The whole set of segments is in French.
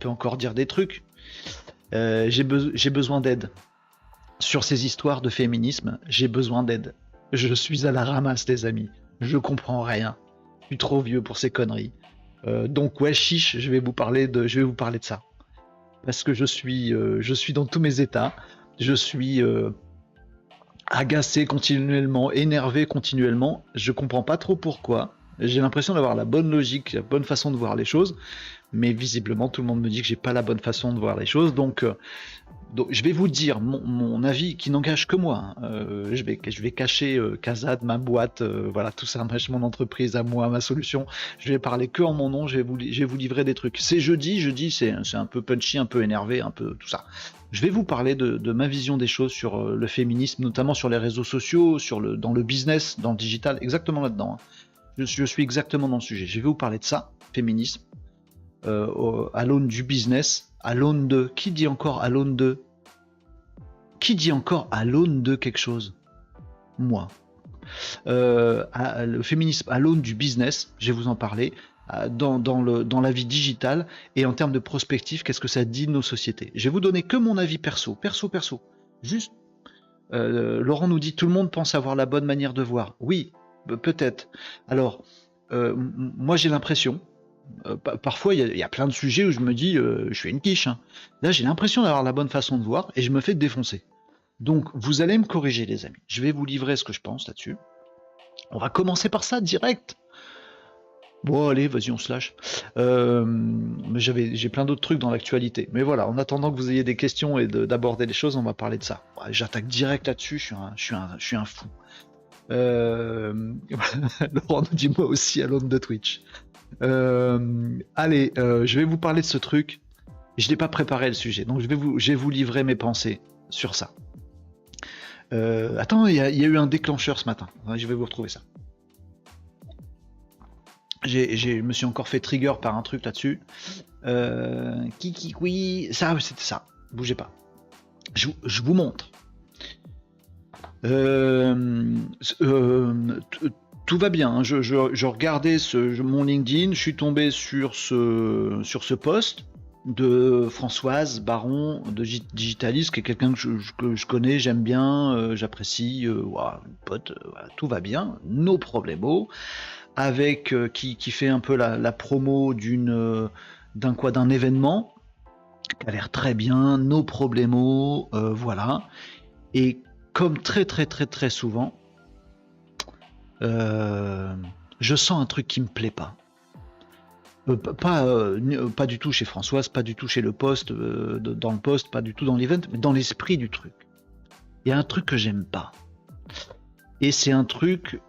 peut encore dire des trucs. J'ai besoin d'aide. Sur ces histoires de féminisme, j'ai besoin d'aide. Je suis à la ramasse, les amis. Je comprends rien. Je suis trop vieux pour ces conneries. Donc ouais, chiche, je vais vous parler de ça. Parce que je suis dans tous mes états. Je suis agacé continuellement, énervé continuellement. Je comprends pas trop pourquoi. J'ai l'impression d'avoir la bonne logique, la bonne façon de voir les choses, mais visiblement tout le monde me dit que j'ai pas la bonne façon de voir les choses. Donc je vais vous dire mon avis qui n'engage que moi. Je vais cacher Kazad, ma boîte, voilà, tout ça, mon entreprise à moi, ma solution. Je vais parler que en mon nom, je vais vous livrer des trucs. C'est jeudi c'est un peu punchy, un peu énervé, un peu tout ça. Je vais vous parler de ma vision des choses sur le féminisme, notamment sur les réseaux sociaux, dans le business, dans le digital, exactement là-dedans. Je suis exactement dans le sujet. Je vais vous parler de ça, féminisme, à l'aune du business, à l'aune de... Qui dit encore à l'aune de... Qui dit encore à l'aune de quelque chose? Moi. Le féminisme à l'aune du business, je vais vous en parler, dans la vie digitale, et en termes de prospective, qu'est-ce que ça dit de nos sociétés? Je vais vous donner que mon avis perso. Juste, Laurent nous dit, tout le monde pense avoir la bonne manière de voir. Oui, peut-être. Alors, moi j'ai l'impression, parfois il y a plein de sujets où je me dis, je suis une quiche. Hein. Là j'ai l'impression d'avoir la bonne façon de voir, et je me fais défoncer. Donc vous allez me corriger, les amis. Je vais vous livrer ce que je pense là-dessus. On va commencer par ça, direct. Bon allez, vas-y, on se lâche. Mais j'ai plein d'autres trucs dans l'actualité. Mais voilà, en attendant que vous ayez des questions et d'aborder les choses, on va parler de ça. Ouais, j'attaque direct là-dessus, je suis un fou. Laurent nous dit moi aussi à l'aune de Twitch. Allez, je vais vous parler de ce truc. Je n'ai pas préparé le sujet, donc je vais vous livrer mes pensées sur ça. Attends, il y a eu un déclencheur ce matin. Je vais vous retrouver ça. Je me suis encore fait trigger par un truc là-dessus. Oui, ça, c'était ça. Bougez pas. Je vous montre. Tout va bien. Hein. Je regardais mon LinkedIn, je suis tombé sur ce post de Françoise Baron de Digitalist, qui est quelqu'un que je connais, j'aime bien, j'apprécie, voilà, pote, voilà, tout va bien, no problemo, avec qui fait un peu la promo d'un événement qui a l'air très bien, no problemo, voilà. Et comme très souvent, je sens un truc qui me plaît pas. Pas du tout chez Françoise, pas du tout chez le poste, dans le poste, pas du tout dans l'event, mais dans l'esprit du truc. Il y a un truc que j'aime pas. Et c'est un truc...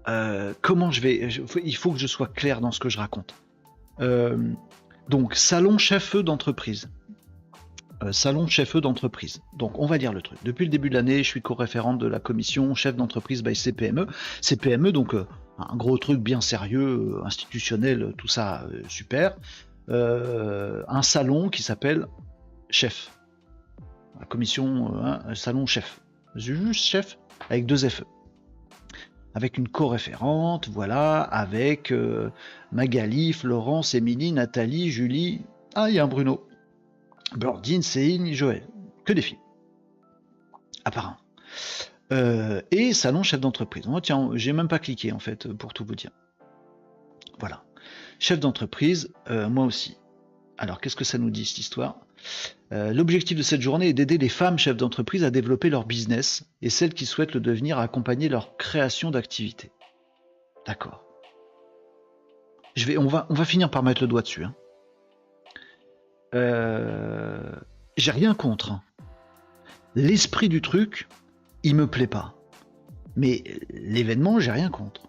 il faut que je sois clair dans ce que je raconte. Donc, salon chef-feu d'entreprise. Donc, on va dire le truc. Depuis le début de l'année, je suis co-référente de la commission chef d'entreprise by CPME. CPME, donc un gros truc bien sérieux, institutionnel, tout ça, super. Un salon qui s'appelle chef. La commission, salon chef. Juste chef, avec 2 FE. Avec une co-référente, voilà, avec Magali, Florence, Émilie, Nathalie, Julie. Ah, il y a un Bruno. Blandine, Céline, Joël, que des filles. À part un. Et salon chef d'entreprise. Oh, tiens, j'ai même pas cliqué en fait, pour tout vous dire. Voilà. Chef d'entreprise, moi aussi. Alors, qu'est-ce que ça nous dit cette histoire? L'objectif de cette journée est d'aider les femmes chefs d'entreprise à développer leur business et celles qui souhaitent le devenir à accompagner leur création d'activité. D'accord. On va finir par mettre le doigt dessus. Hein. J'ai rien contre. Hein. L'esprit du truc, il me plaît pas. Mais l'événement, j'ai rien contre.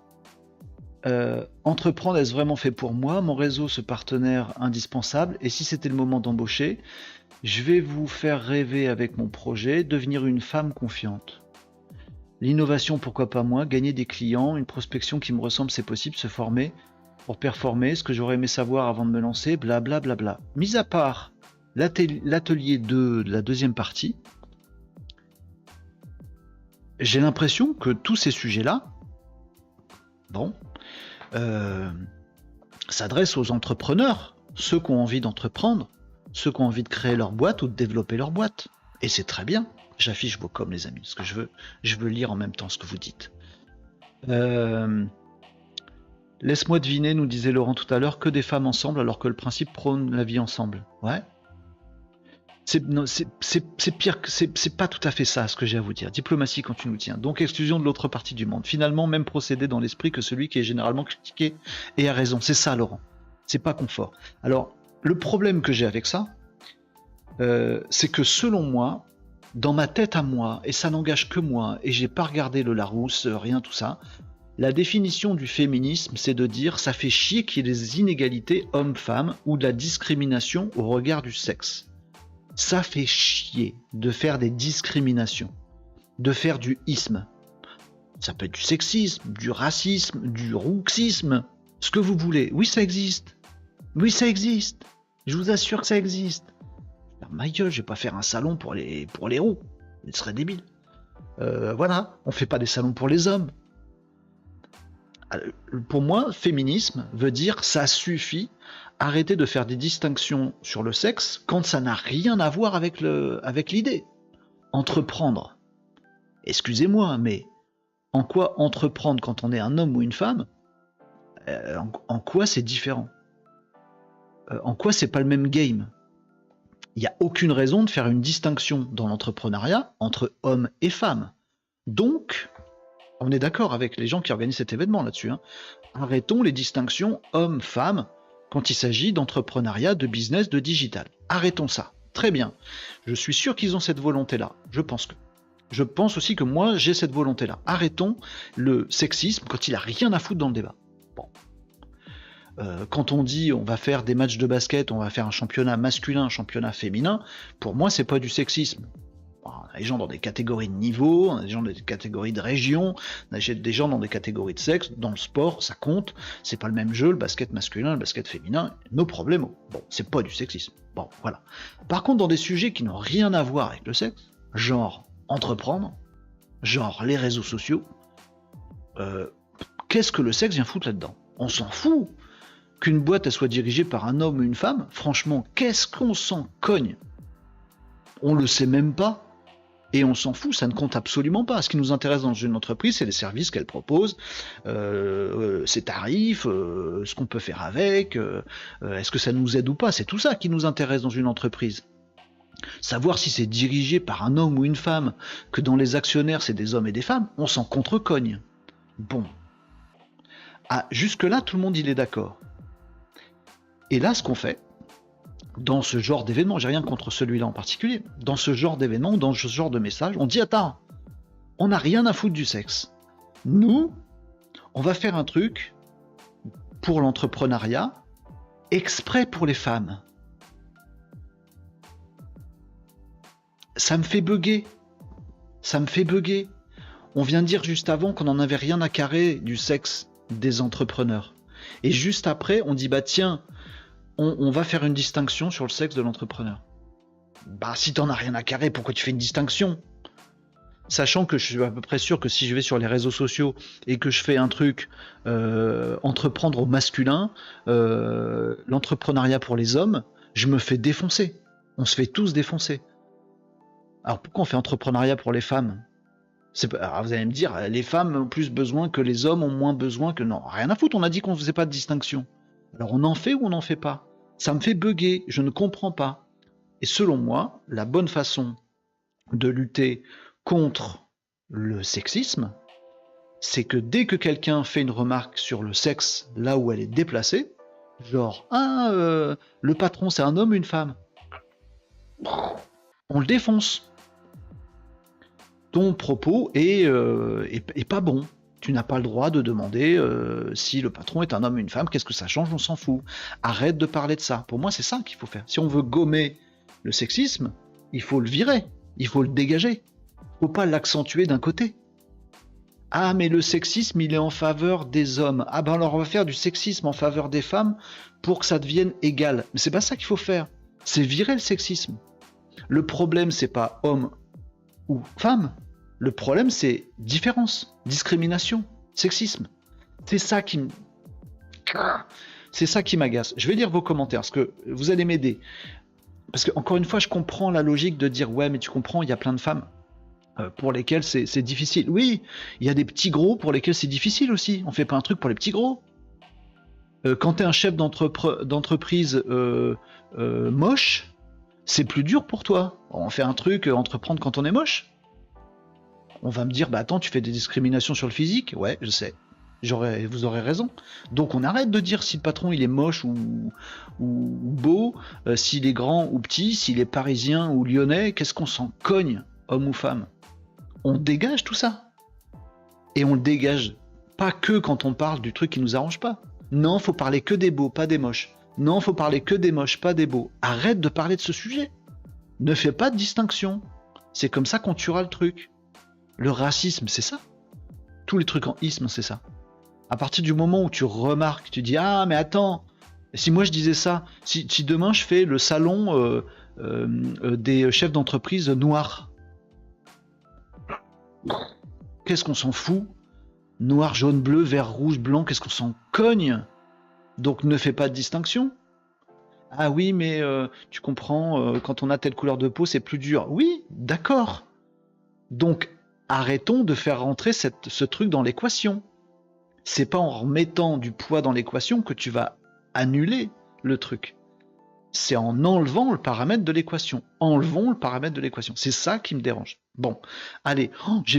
Entreprendre, est-ce vraiment fait pour moi? Mon réseau, ce partenaire indispensable. Et si c'était le moment d'embaucher, je vais vous faire rêver avec mon projet, devenir une femme confiante. L'innovation, pourquoi pas moi? Gagner des clients, une prospection qui me ressemble, c'est possible. Se former pour performer, ce que j'aurais aimé savoir avant de me lancer, blablabla. Bla bla. Mis à part l'atelier 2 de la deuxième partie, j'ai l'impression que tous ces sujets-là, s'adressent aux entrepreneurs, ceux qui ont envie d'entreprendre, ceux qui ont envie de créer leur boîte ou de développer leur boîte. Et c'est très bien. J'affiche vos coms, les amis, parce que je veux lire en même temps ce que vous dites. Laisse-moi deviner, nous disait Laurent tout à l'heure, que des femmes ensemble alors que le principe prône la vie ensemble. Ouais. C'est pire, c'est pas tout à fait ça ce que j'ai à vous dire. Diplomatie quand tu nous tiens. Donc exclusion de l'autre partie du monde. Finalement, même procédé dans l'esprit que celui qui est généralement critiqué et a raison. C'est ça, Laurent. C'est pas confort. Alors, le problème que j'ai avec ça, c'est que selon moi, dans ma tête à moi, et ça n'engage que moi, et j'ai pas regardé le Larousse, rien tout ça, la définition du féminisme, c'est de dire ça fait chier qu'il y ait des inégalités hommes-femmes ou de la discrimination au regard du sexe. Ça fait chier de faire des discriminations, de faire du isme. Ça peut être du sexisme, du racisme, du rouxisme, ce que vous voulez. Oui, ça existe. Oui, ça existe. Je vous assure que ça existe. Ma gueule, je vais pas faire un salon pour les roux. Ce serait débile. Voilà, on fait pas des salons pour les hommes. Pour moi, féminisme veut dire ça suffit, arrêter de faire des distinctions sur le sexe quand ça n'a rien à voir avec l'idée. Entreprendre. Excusez-moi, mais en quoi entreprendre quand on est un homme ou une femme, en quoi c'est différent? En quoi c'est pas le même game? Il n'y a aucune raison de faire une distinction dans l'entrepreneuriat entre hommes et femmes. Donc, on est d'accord avec les gens qui organisent cet événement là-dessus. Hein. Arrêtons les distinctions hommes-femmes quand il s'agit d'entrepreneuriat, de business, de digital. Arrêtons ça. Très bien. Je suis sûr qu'ils ont cette volonté-là. Je pense aussi que moi, j'ai cette volonté-là. Arrêtons le sexisme quand il n'a rien à foutre dans le débat. Bon. Quand on dit on va faire des matchs de basket, on va faire un championnat masculin, un championnat féminin, pour moi, c'est pas du sexisme. On a des gens dans des catégories de niveau, on a des gens dans des catégories de région, on a des gens dans des catégories de sexe, dans le sport, ça compte, c'est pas le même jeu, le basket masculin, le basket féminin, nos problèmes. Bon, c'est pas du sexisme. Bon, voilà. Par contre, dans des sujets qui n'ont rien à voir avec le sexe, genre entreprendre, genre les réseaux sociaux, qu'est-ce que le sexe vient foutre là-dedans? On s'en fout qu'une boîte elle soit dirigée par un homme ou une femme, franchement, qu'est-ce qu'on s'en cogne? On le sait même pas. Et on s'en fout, ça ne compte absolument pas. Ce qui nous intéresse dans une entreprise, c'est les services qu'elle propose, ses tarifs, ce qu'on peut faire avec, est-ce que ça nous aide ou pas. C'est tout ça qui nous intéresse dans une entreprise. Savoir si c'est dirigé par un homme ou une femme, que dans les actionnaires c'est des hommes et des femmes, on s'en contrecogne. Bon. Ah, jusque-là, tout le monde il est d'accord. Et là, ce qu'on fait, dans ce genre d'événement, j'ai rien contre celui-là en particulier, dans ce genre d'événement, dans ce genre de message, on dit attends, on n'a rien à foutre du sexe. Nous, on va faire un truc pour l'entrepreneuriat, exprès pour les femmes. Ça me fait bugger. Ça me fait bugger. On vient de dire juste avant qu'on n'en avait rien à carrer du sexe des entrepreneurs. Et juste après, on dit bah tiens, on va faire une distinction sur le sexe de l'entrepreneur. Bah si t'en as rien à carrer, pourquoi tu fais une distinction? Sachant que je suis à peu près sûr que si je vais sur les réseaux sociaux et que je fais un truc entreprendre au masculin, l'entrepreneuriat pour les hommes, je me fais défoncer. On se fait tous défoncer. Alors pourquoi on fait entrepreneuriat pour les femmes? Alors vous allez me dire, les femmes ont plus besoin que les hommes ont moins besoin que... Non, rien à foutre, on a dit qu'on ne faisait pas de distinction. Alors on en fait ou on n'en fait pas? Ça me fait bugger, je ne comprends pas. Et selon moi, la bonne façon de lutter contre le sexisme, c'est que dès que quelqu'un fait une remarque sur le sexe là où elle est déplacée, genre « Ah, le patron c'est un homme ou une femme ?» On le défonce. Ton propos est pas bon. Tu n'as pas le droit de demander si le patron est un homme ou une femme, qu'est-ce que ça change, on s'en fout. Arrête de parler de ça. Pour moi, c'est ça qu'il faut faire. Si on veut gommer le sexisme, il faut le virer, il faut le dégager. Il ne faut pas l'accentuer d'un côté. Ah, mais le sexisme, il est en faveur des hommes. Ah ben alors on va faire du sexisme en faveur des femmes pour que ça devienne égal. Mais c'est pas ça qu'il faut faire. C'est virer le sexisme. Le problème, c'est pas homme ou femme. Le problème, c'est différence, discrimination, sexisme. C'est ça qui me... C'est ça qui m'agace. Je vais lire vos commentaires, parce que vous allez m'aider. Parce que, encore une fois, je comprends la logique de dire, ouais, mais tu comprends, il y a plein de femmes pour lesquelles c'est difficile. Oui, il y a des petits gros pour lesquels c'est difficile aussi. On fait pas un truc pour les petits gros. Quand t'es un chef d'entreprise moche, c'est plus dur pour toi. On fait un truc, entreprendre quand on est moche. On va me dire, bah attends, tu fais des discriminations sur le physique? Ouais, je sais. Vous aurez raison. Donc on arrête de dire si le patron il est moche ou beau, s'il est grand ou petit, s'il est parisien ou lyonnais, qu'est-ce qu'on s'en cogne, homme ou femme? On dégage tout ça. Et on le dégage pas que quand on parle du truc qui nous arrange pas. Non, faut parler que des beaux, pas des moches. Non, faut parler que des moches, pas des beaux. Arrête de parler de ce sujet. Ne fais pas de distinction. C'est comme ça qu'on tuera le truc. Le racisme, c'est ça. Tous les trucs en isme, c'est ça. À partir du moment où tu remarques, tu dis ah mais attends, si moi je disais ça, si demain je fais le salon des chefs d'entreprise noirs, qu'est-ce qu'on s'en fout? Noir, jaune, bleu, vert, rouge, blanc, qu'est-ce qu'on s'en cogne? Donc ne fais pas de distinction. Ah oui mais tu comprends, quand on a telle couleur de peau c'est plus dur. Oui, d'accord. Donc arrêtons de faire rentrer ce truc dans l'équation. C'est pas en remettant du poids dans l'équation que tu vas annuler le truc. C'est en enlevant le paramètre de l'équation. Enlevons le paramètre de l'équation. C'est ça qui me dérange. Bon, allez, j'ai vu